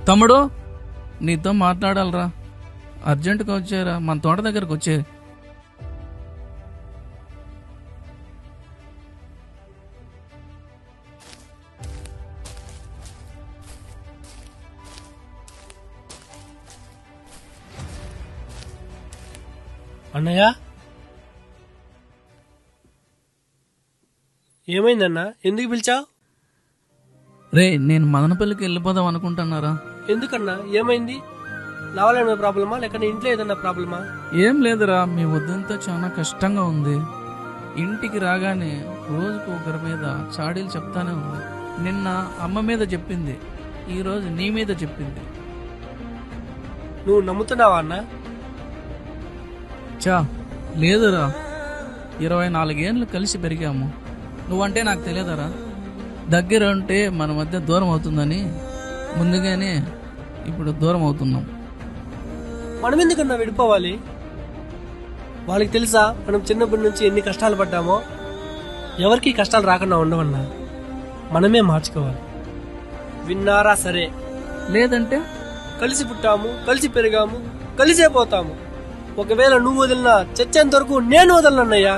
తమ్ముడు, నీతో మాట్లాడాలరా. అర్జెంటుగా వచ్చారా, మన తోట దగ్గరకు వచ్చే. అన్నయ్య, ఏమైందన్నా? ఎందుకు పిలిచావు? రే, నేను మదనపల్లికి వెళ్ళిపోదాం అనుకుంటున్నారా. ఎందుకన్నా? ఏమైంది? నా వల్ల ఏమైనా ప్రాబ్లమా, లేక నీ ఇంట్లో ఏదన్నా ప్రాబ్లమా? ఏం లేదురా, మీ వద్దంతా చాలా కష్టంగా ఉంది. ఇంటికి రాగానే రోజుకు ఒకరి మీద చాడీలు చెప్తానే ఉంది. నిన్న అమ్మ మీద చెప్పింది, ఈరోజు నీ మీద చెప్పింది. నువ్వు నమ్ముతున్నావా అన్నా? చా లేదురా, 24 ఏళ్ళు కలిసి పెరిగాము. నువ్వంటే నాకు తెలియదరా. దగ్గర ఉంటే మన మధ్య దూరం అవుతుందని ముందుగానే ఇప్పుడు దూరం అవుతున్నాం. మనం ఎందుకన్నా విడిపోవాలి? వాళ్ళకి తెలుసా మనం చిన్నప్పటి నుంచి ఎన్ని కష్టాలు పడ్డామో? ఎవరికి కష్టాలు రాకుండా ఉండవన్నా, మనమే మార్చుకోవాలి. విన్నారా? సరే, లేదంటే కలిసి పుట్టాము, కలిసి పెరిగాము, కలిసే పోతాము. ఒకవేళ నువ్వు వదిలినా చచ్చేంత వరకు నేను వదలనన్నయ్యా.